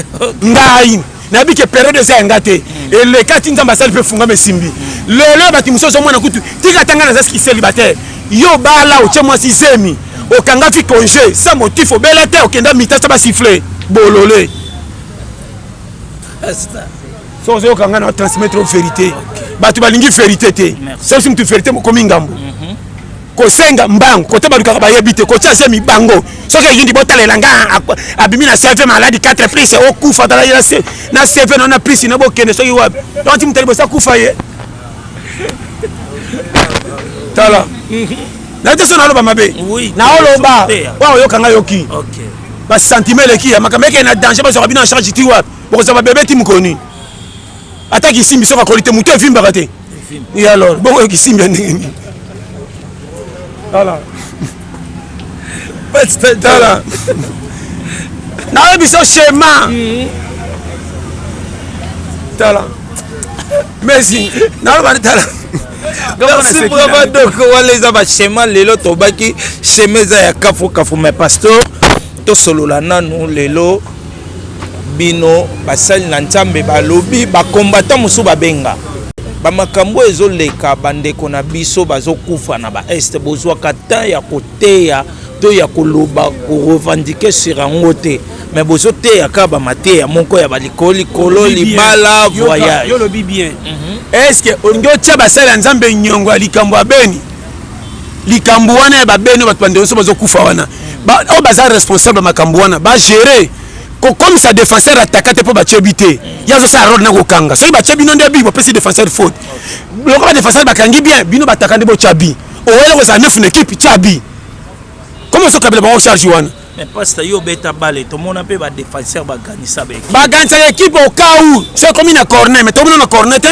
ngai na bike période ça ngate et le kati nzamba sali pe funga mesimbi lelo bati musoso mwana kutu tika tanga na zaski célibataire yo bala o tchemo sisemi o kanga fi congé sans motif o belate o kenda mitasa ba siffler bololé so zo kanga na transmettre vérité batu balingi vérité te so sim tu vérité ko mingambo ko senga mbango ko teba lukaka bayebite ko tia semi bango soki yindi botalela nga abimi na CV maladi 4 plus o kufa dala na CV na plus na bokende soki wapi donc tu mutali bosa kufa ye tala na te sona loba mabe na oloba wa yo kanga yoki OK ba sentiment leki ya makameke na danger ba so babina en charge ti wapi boko za bébé ti mukoni ataki simbi soka qualité muto vimba kate et alors bon yo kisimbi ndenge voilà. Voilà. Na biso schéma. Voilà. Merci. Na ba tala. Merci vraiment donc wale za ba schéma lelo tobaki schéma za ya kafu mais pasteur to solo la nanu lelo bino basali na nzambe balobi ba combattant musu babenga. Bamakambo ezoleka bandeko na biso bazokufa na ba est bozwaka ta ya koteya to ya koloba ko revendiquer sur angote mais bozoteya ka ba mateya moko ya balikoli kolo libala voyage yo lobi bien est-ce que ongo tia basala nzambe nyongo likambo abeni likambo wana ba beno batu bandeko so bazokufa wana ba o baza responsable makambo wana ba gérer comme ça défenseur attaquant pour bachebité yazo sa rôle na kokanga so bachebi non debi bo pesi défenseur faute le ko défenseur bakangi bien bino batakande bo chabi o wele ko sa neuf une équipe chabi comment so kabela ba charge wana mais pasteur yo beta balle to mona pe ba défenseur ba ganisa be ba ganisa équipe au cas où c'est comme une corner mais to mona corner te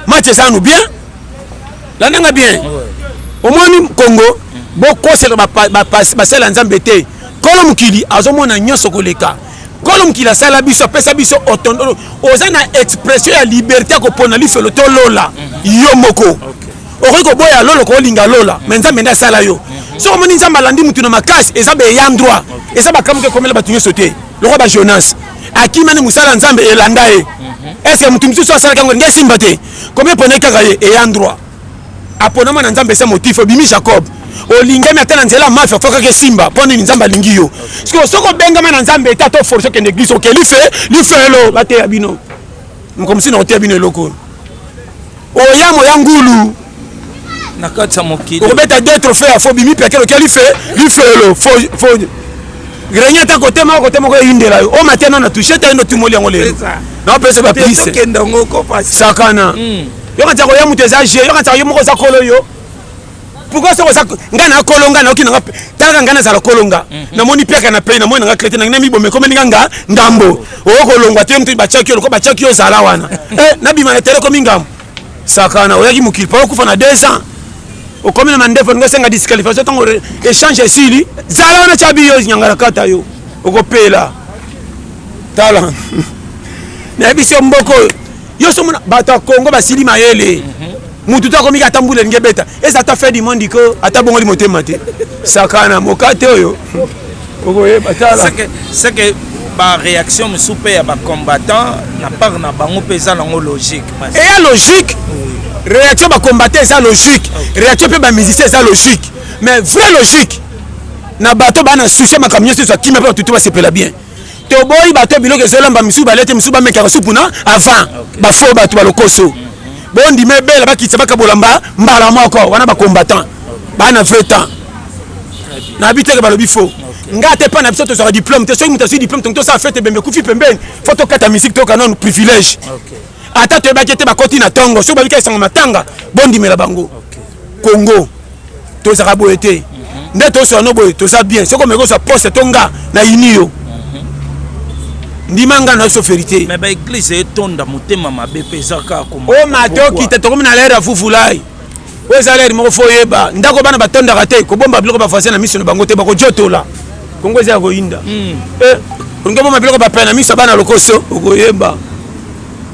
match ça nous bien la nanga bien au moins Congo bo ko c'est ba sala nzambe te kolo mukili azomona nyoso koleka kolom ki la sala biso pesa biso otondo ozana expression ya liberté ko pona li felo to lola yo moko okoki ko boya lolo ko linga lola mais nzambe nda sala yo so moni nzamba landi mutu na makasi eza be yandroit eza ba kamuke komela batunyo sote le roi ba Jonas akimane musala nzambe elanda e est-ce que mutu musu asala kango nge simba te combien pona kaka ye yandroit apona mana nzambe sa motif bimi Jacob olinga mi atana nzela mafia foka ke simba poni nzamba lingi yo siko soko benga mana nzambe eta to force ke l'église ok li fait lo bate ya bino comme si na ote bino loko oyamo ya ngulu nakatsa mokili obeta deux trophées à fobi mi peke ke li fait lo fo grenya ta côté moko indela yo o matena na toucher ta ndo tumoli yango le na pesa ba prise to kenda ngoko pasi sakana yo kanza ko ya muteza je yo kanza yo moko za kolo yo pourquoi ça ngana kolonga na okina tanga ngana za kolonga na moni peka na pe na moni nga krete na mi bombe komeni nga ngambo o kolongwa te mtu bachaki yo ko bachaki yo zala wana na bima na tele ko mingam sakana o yaki mukili pa kufa na 2 ans o komena mandefa ngo senga disqualification tango échange sili zala wana chabi yo nyangara kata yo o ko pela tala na biso mboko yo so mona bata Congo basili mayele mutu ta komika tambula ngebeta eza ta fait du monde ko atabongoli motema te sakana mokate oyo okoye batala c'est que ba réaction musupe ya ba combattant na part na bango pesa nango logique et ya logique réaction ba combattant ça logique réaction pe ba musicien ça logique mais vraie logique na bato bana soucier makamyo so kimia pe tutu ba sepela bien to boy bato biloko ezolamba misu balete misu ba meka supuna avant ba fo bato ba lokoso bondi mebela bakitsa bakabolamba mbala moko wana ba combattant bana vrai temps na biteke balobi fo ngate pa na biso to sa diplôme te so muta si diplôme to sa fête bembe kufi pembeni photo kata musique to kanon privilège ata to bakete ba koti na tongo so babika sanga matanga bondi mela bango Congo to sa boyete nde to so no boy to sa bien so ko meko sa poste tonga na inio ndimanga na so vérité mais ba église etonda motema mabe pesaka ko o matoki te to comme na l'air afufulai o salaire moko fo yeba ndako bana batonda kate ko bomba biloko ba fasi na mission bango te bako jotola kongo za ko inda kongo bomba biloko ba pena mission bana lokoso ko yeba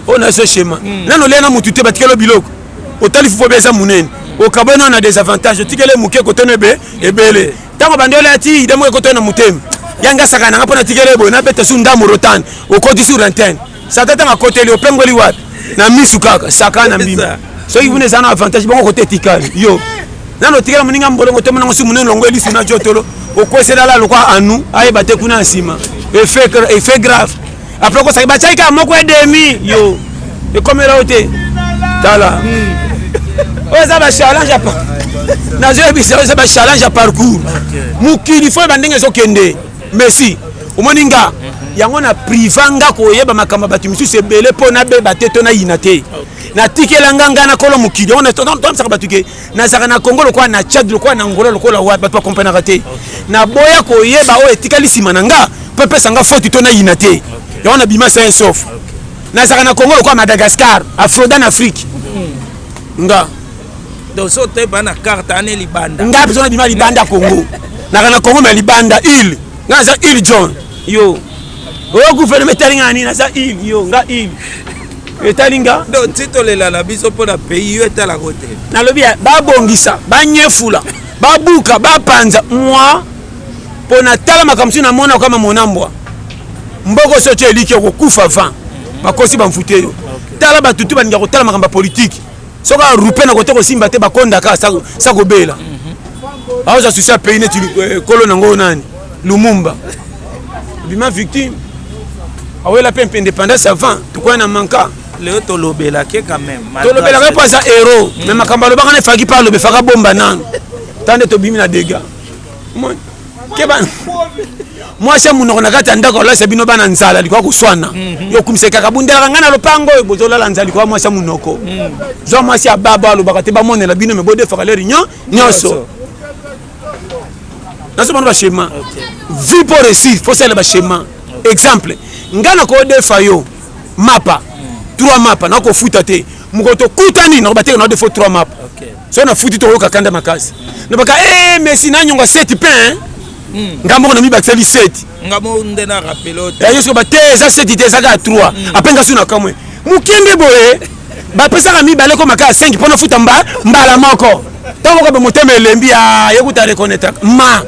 on a ce schéma nano lena mutu te batikelo biloko otali fo beza munene o kabona na des avantages tikele muke ko tonebe ebele tango bandola ati demo ko tona mutem yanga sakana ngapona tikele bo na beta su ndamu rotan o koti sur antenne satata nga koteli o pengoli wapi na misu kaka sakana mbimba so ibune sana avantage bongo kote tikali yo nano tikela muninga mbolongo to mona ngosu munene longo elisu na jotolo o kwesela la lokwa anu aye bate kuna nsima effet grave après ko sa bachaika moko demi yo e komera ote tala o za ba challenge pa na je bisa o za ba challenge parcours mukili fo bandenge so kende merci omoninga yango na privanga ko yeba makamba batu misusu ebele po na beba te to na yinate na tikela nganga na kolo mukili on est on saka batuke na saka na Congo lokwa na Tchad lokwa na Angola lokwa wa batu comprendre raté na boya ko yeba o etikali simananga pepe sanga faute to na yinate yango na bima c'est sauf na saka na Congo lokwa Madagascar Afrodan Afrique nga donc so te bana carte ane libanda nga besoin bima libanda Congo na Congo mais libanda île nga za île John yo o gouvernement talinga ni na za île yo nga île etalinga donc titolela na biso po na pays yo etala kote na lobi ba bongisa ba nyefula ba buka ba panza moi po na tala makamsu na mona kama monambwa mboko soche elike ko kufa van bakosi ba mfute yo tala batutu baninga ko tala makamba politique soka rupe na kote ko simba te bakonda ka sa ko bela aoza susa pays ne tu kolo nango nani Lumumba bima victime awela pe indépendance avant tukwa na manka leo tolobela ke quand même tolobela ke pas héros mais makamba lo bangane faki parle be faka bomba nan tande to bimi na dégâts moi ke ban moi c'est mon na kata ndako la sebino bana nzala likwa kuswana yo kumseka kabundela ngana lopango bozola la nzali kwa moi c'est munoko zo moi c'est baba lo bakate ba monela bino me bode faka le rignyo nyoso na somo ba schéma vie pour réussir faut ça le schéma exemple ngana ko defa yo mapa 3 mapa na ko futa te mukoto kutani na bateka na defo 3 mapa so na futi to ka kanda makasi na baka mais sina nyonga 7 pain ngamo na mi bakeli 7 ngamo ndena rapelote ya yeso ba te za 7 te za ka 3 apenga suna kamwe mukende boye ba pesa ka mi baleko makasi 5 pona futa mbala moko tango ko motema elembi ya yekuta reconnaître ma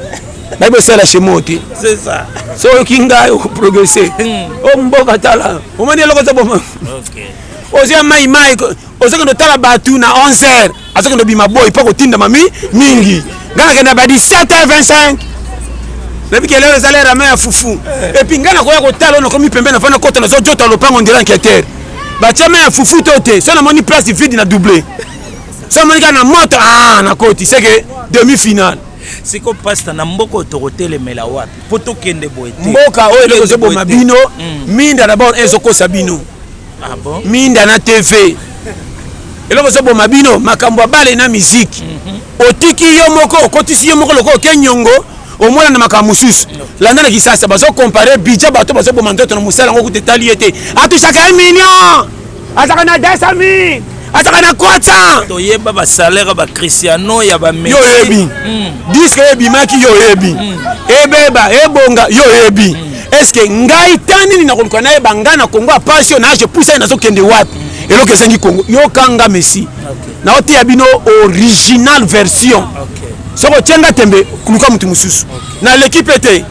Bible c'est la chemoti c'est ça so kinga yo progresser o mboka tala o mani loko za boma OK ozia mai o saka ndo tala batu na 11h asaka ndo bima boy poko tinda mami mingi ngana kenda ba 17h25 na bikele le salaire ma fufu et puis ngana ko ya ko tala no komi pembe na fana kota na zo jota lo pango ndira enquêteur ba chama ya fufu tote so na moni place vide na doublé so moni kana moto na koti c'est que demi-finale siko pasta na mboko tokotelemela wapi poto kende boete mboka oyo eloko zo boma bino minda d'abord ezoko sabino ah bon minda na TV eloko zo boma bino makambo abale na musique otiki yo moko okotisi yo moko loko kenyongo omona na makambo mususu landa na kisasa bazo comparer budget bato bazo boma ndoto na musala ngo kutetali ete atu chaka 1 million ataka na 200,000 ataka na kwata to yeba ba salaire ba Cristiano ya ba Messi yo yebi disque yebi maki yo yebi ebeba ebonga yo yebi est-ce que ngai tani na koluka na ebanga na Congo passion na je pousse na zo kende wapi eloko esengi Congo yo kanga Messi na oti ya bino original version soko tianga tembe kuluka mutu mususu na l'équipe était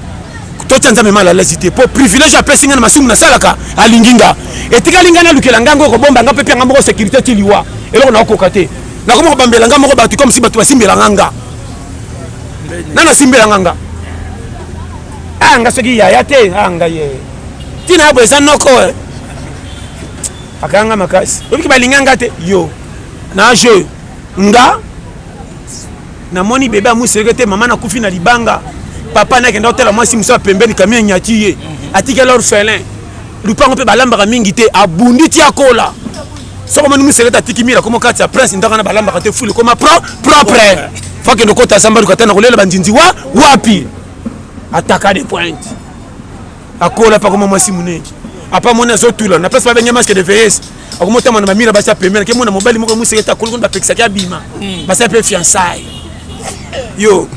to tsanza mema la lesité pour privilège apesi ngana masimu na salaka alinginga etika lingana lukela ngango ko bomba ngape pia ngamoko sécurité tiliwa eloko na okokate na komo bambela ngamoko batu comme si batu basimbela nganga nana simbela nganga nga soki ya te nga ye tina abo eza noko akanga makasi obiki balinganga te yo na jeu nga na moni bébé amuseke te mama na kufi na libanga papa na kenda otela mwasi musa pembeni kamia nyati ye atika l'orphelin lupango pe balamba mingi te abundi ti akola soko mani museke ta tikimira komo kati ya prince ndaka na balamba te fule koma propre fa ke ndoko ta samba lukata na kolela bandinzi wapi ataka des pointes akola pa komo mwasi muneki Apa mona zo tout là, na place pas benye masque de VS. Akomota mona mamira basa pemena ke mona mobali moko museka kolongo ba pekisa kia bima. Basa pe fiançailles. Yo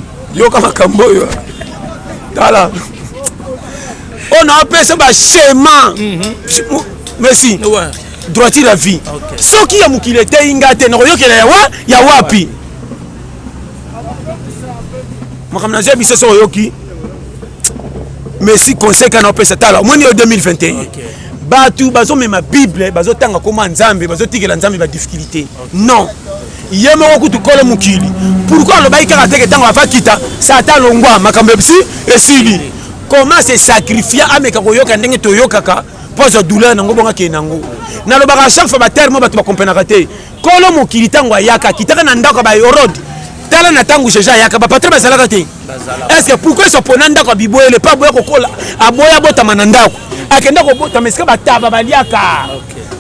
kama kamboyo. Tala. On a appelé ça ba schéma. Merci. Ouais. Droitier la vie. Ce qui a mukile te ingate na yoke ya wapi. Makamna je biso so yoki. Merci conseil kana opesa tala. Moi ni 2021. Batu bazo mema Bible, bazo tanga koma nzambe, bazo tikela nzambe ba difficulté. Non. Yemo ko tukole mukili. Pourquoi le baïka ateke tango afa kita, ça ta longwa makambe bisi esili. Comment se sacrifier ameka koyoka ndenge toyokaka pozo douleur nango bonga ke nango. Na lo baka chaque fois ba terme ba to ba comprendre te. Kolo mukili tango ayaka kitaka na ndako ba yorod. Tala na tango jeja yaka ba patron ba salaka te. Est-ce que pourquoi so ponanda ko biboyele pa boya kokola aboya bota manandako. Akenda ko bota meska bataba baliaka.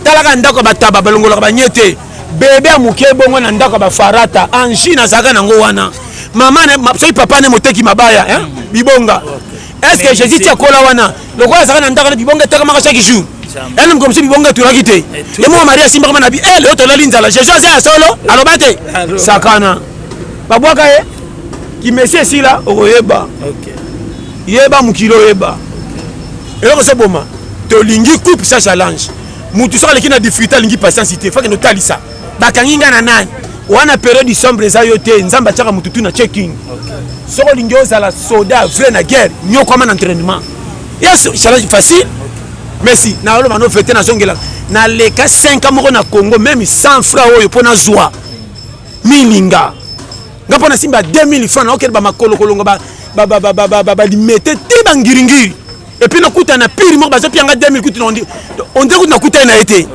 Tala ka ndako bataba balongola ba nyete. Bébé amuke bongo na ndako ba farata anji na zaka nango wana. Maman ne so papa ne moteki mabaya hein bibonga. Est-ce que Jésus tia kola wana? Lokola zaka na ndako bibonga taka maka chaque jour. Elle me comme si bibonga turaki te. Et moi Maria simba kama nabi elle oto lalinzala. Jésus a solo alobate. Sakana. Babwaka e ki monsieur si là oyeba. OK. Yeba mukilo yeba. Et là ça boma. To lingi coupe ça challenge. Mutu sala ki na difficulté lingi patience te. Faut que no talisa. Bakanginga na nani. Wana période sombre za yote nzamba chaka mututu na checking. Soko lingi ozala soda vrai na guerre. Nyo comme un entraînement. Yes, challenge facile. Merci. Na lo mano fete na zongela. Na leka 5 ans moko na Congo même 100 francs oyo pona zwa. Milinga. Ngapona simba 2000 francs na okeba makolo kolongo ba limete te bangiringiri. Et puis nakuta na pire moko bazo pianga 2000 kutu on dit na kuta na été.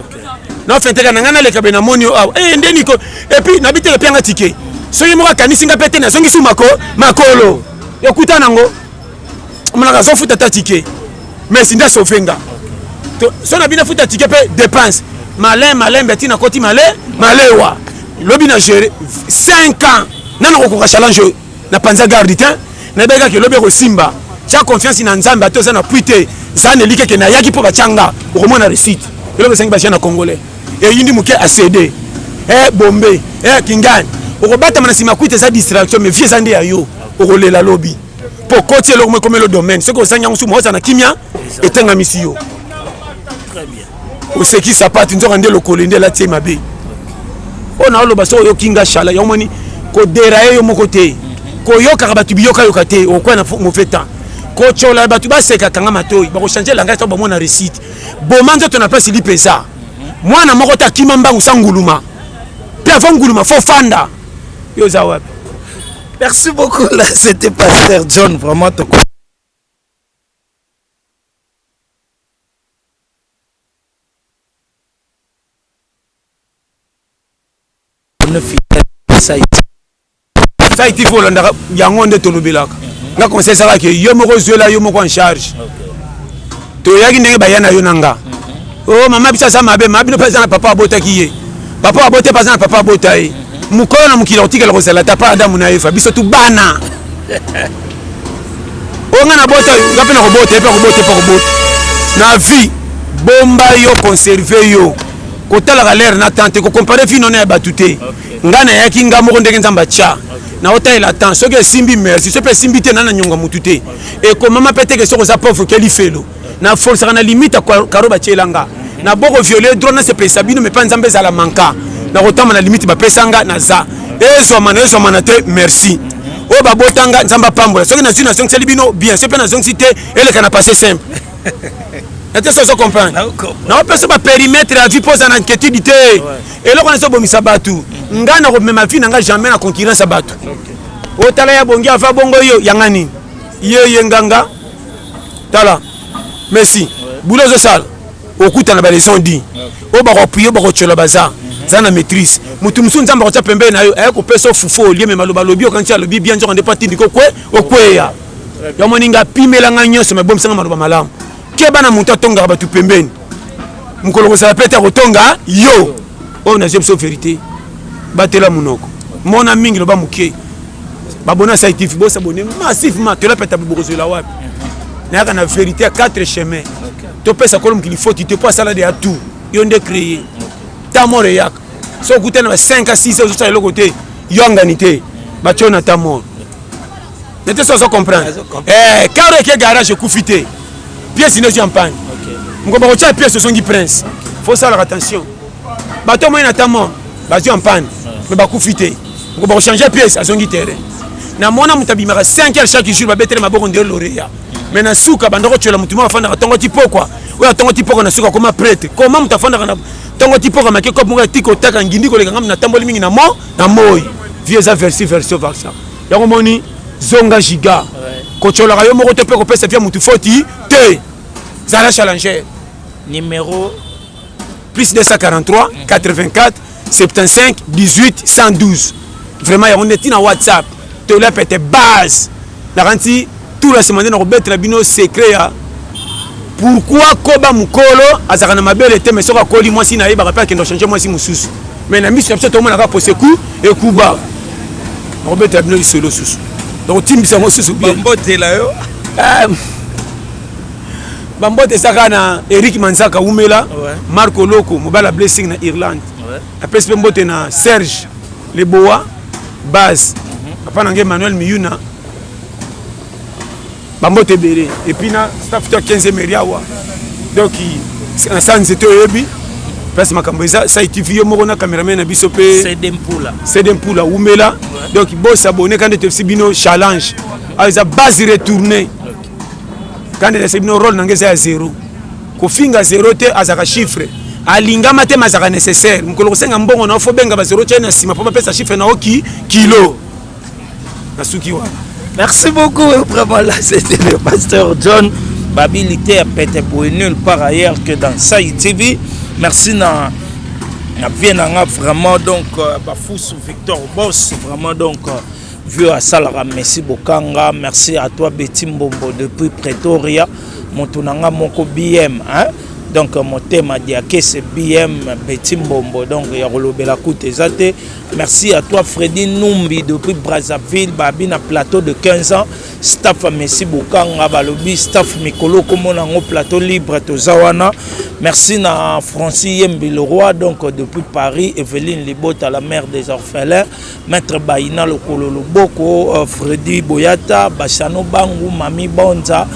Na fete kana ngana leka bena monio aw. Ndeni ko et puis na bitele pianga ticket. Soki moko kanisi nga pete na zongi su makolo. Yokuta nango. Mona zo futa ta ticket. Mais sinda sofenga. So na bina futa ticket pe dépense. Malin beti na koti malewa. Lobi na gérer 5 ans. Nana ko challenge na panza garde temps. Na beka ke lobi ko simba. J'ai confiance in Nzamba to za na puite. Za ne like ke na yaki po bachanga. Ko mona receipt. Lobi sengi bachana congolais. Et yindi muke ACD. Bombay. Kingani. Ko bata mana sima kuite za distraction mais vie zande ayo. Ko lela lobi. Po côté lo comme le domaine. Ce que sanya nsumo za na kimia etenga misio. Très bien. O ce qui sapati nzo rende lo kolende la tie mabe. On a lo baso yo kinga shala yo moni ko deraye yo moko te. Ko yoka batu biyoka yoka te o kwa na mo feta. Ko chola batu ba seka kanga matoi ba ko changer langage to ba mona receipt. Bo manzo to na place li pesa. Mwana moko ta kimamba usanguluma. Pe avant nguluma fo fanda. Yo za wapi. Merci beaucoup là, c'était Pasteur John vraiment te ça il faut l'andara yango nde tolobelaka nga conseil ça que yo moko zoela yo moko en charge to yaki ndenge bayana yo nanga oh mama bisa ça mabe mabino pesa na papa abotaki ye papa abote pesa na papa abotai mukolo na mukila otikela ko sala tapa adamu na efa biso tu bana onga na bota ngapi na ko bote pa ko bote na vie bomba yo conserver yo kotala galère na tante ko comparer fino na batute ngana yaki ngamo ko ndenge nzamba cha na ota il attend ce que simbi merci ce peut simbi te na nyonga mutute et comme mama pete que soko za pauvre keli felo na force na limite karoba chelanga na boko violer drone na se pesa bino me pa nzambe za la manka na kotama na limite ba pesanga na za ezo mana te merci o ba botanga nzamba pambola soki na zina zongi seli bino bien ce peut na zongi cité elle kana passer simple. Est-ce que vous comprenez? Non, parce que le périmètre la vie pose en inquiétude. Et là, on a ce bon sabatu. Ngana ko mema vie nanga jamais na concurrence sabatu. O tala ya bongi afa bongo yo yangani. Ye nganga. Tala. Merci. Boulot zo sal. Okuta na ba leçon dit. O ba ko prier ba ko chola baza. Zana maîtrise. Mutu musu nzamba ko tsa pembe na yo. Ko peso fufo lié me maloba lobi o kantia lobi bien zo ndé parti ndiko kwe o kwe ya. Ya moninga pimela nga nyonso me bom sanga maloba malamu. Keba na muta tonga batu pembeni mukolo ça peut être tonga yo on a cette vérité batela munoko mona mingi lo ba muke babona scientifique bo s'abonner massivement te la peta bokozela wapi nayaka na vérité à 4 chemins topesa kolom qu'il faut tu te pas ça là de tout yo ndé créer ta mort yaka so kuté na 5 à 6 so ça le côté yonganité ba tona ta mort n'était ça comprendre car que garage kufité pièce ne champagne ngomba ko tia pièce songi prince faut ça attention ba to moyen ta mort ba en panne mais ba kufité ngomba ko changer pièce à songi terrain na mona mutabimaka 5 heures chaque jour ba betere maboko ndelo loreya mais na suka bandoko tshela mutima afanda tongo tipoko oya tongo tipoko na suka koma prêtre comment mutafanda na tongo tipoko make ko munga tiko taka ngindi ko lenga na tamboli mingi na moyi vieza version vaxa yango moni zonga giga ko tchola ka yo moko te pe ko pesa via mutu foti te zala challenger numéro plus 243 84 75 18 112 vraiment ya on est na WhatsApp te la pete base la ranti tout la semaine na robetre bino secret ya pourquoi koba mukolo azaka na mabele te mais soka koli moi si na yeba pas que ndo changer moi si mususu mais na mission tout le monde a posé coup et kuba robetre bino solo susu donc team bisa mo susu bien bambote la yo bambote saka na Eric Manzaka Umela Marco Loko mobala blessing na Irlande après ce mbote na Serge Leboa base papa nangé Manuel Miyuna bambote béré et puis na staff to 15e meriawa donc en sans c'était yebi parce makambo ça TV yo moko na cameraman na biso pe c'est d'empula Umela donc bo s'abonner quand tu es bino challenge a base retourner quand tu bino rôle nangé ça 0 ko finga 0 te azaka chiffre alinga mate mazaka nécessaire mukolo kosenga mbongo na fo benga ba 0 tena sima po pesa chiffre na oki kilo nasuki wa. Merci beaucoup, vraiment là c'était le pasteur John Babilité à Pétéboué nulle part ailleurs que dans Sai TV. Merci na Vienanga vraiment donc Bafous Victor Boss vraiment donc vieux à Salara merci Bokanga merci à toi Betty Mbombo depuis Pretoria Montunanga Moko BM hein donc mon thème a dit que c'est BM Betty Mbombo donc il y a Rolobela Koute Zate. Merci à toi Freddy Numbi depuis Brazzaville Babina plateau de 15 ans staff Messi Bokanga Balobi staff Mikolo comme on a un plateau libre Tozawana. Merci na Francis Yembi le roi donc depuis Paris Evelyne Libota la mère des orphelins maître Baïna le Kololoboko Freddy Boyata Bachano Bangu Mami Bonza.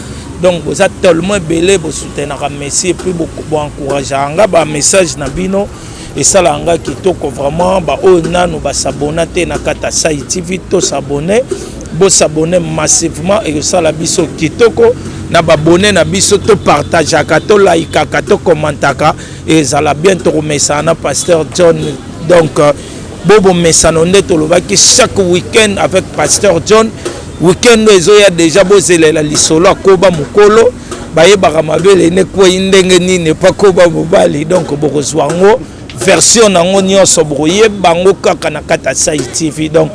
Donc vous êtes tellement belé pour soutenir Messi et puis beaucoup encourager un message nabino et ça langa qui toko vraiment ba ona nous ba s'abonner na kata Sai TV to s'abonner bo s'abonner massivement et ça la biso qui toko na ba abonner na biso to partager to like to commenter et ça la bientôt messana pasteur John donc bobo messanonde to lobaki chaque week-end avec pasteur John. Week-end il y a déjà posé la lisolo koba mukolo baye bakamabele ne ko indenge ni ne pas koba mobali donc bokozwango version nango nyonso broyer bango kaka na kata Sai TV donc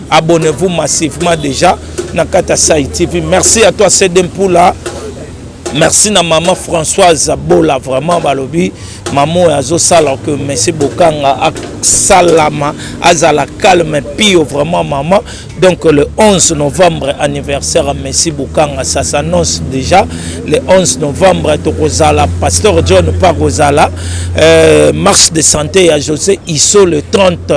abonnez-vous massivement déjà na kata Sai TV. Merci à toi Sedempoula. Merci na maman Françoise Bola vraiment balobi maman azo sala que merci Bokanga a salama azala calme pio vraiment maman donc le 11 novembre anniversaire merci Bokanga ça s'annonce déjà le 11 novembre tokozala pasteur John Pagozala marche de santé à José Isso le 30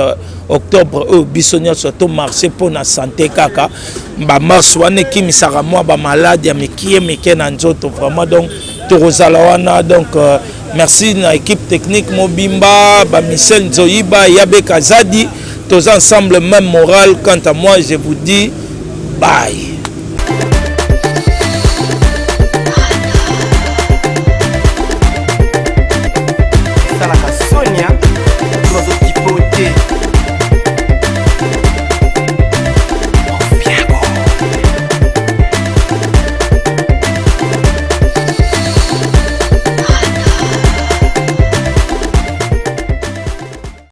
octobre bisonia surtout marché pour la santé kaka ba mars wane kimisaka moi ba malade mais qui est mekena nzoto vraiment donc tokozala wana donc merci à l'équipe technique Mobimba ba Michel Nzoyiba Yabe Kazadi tous ensemble même moral quant à moi je vous dis bye.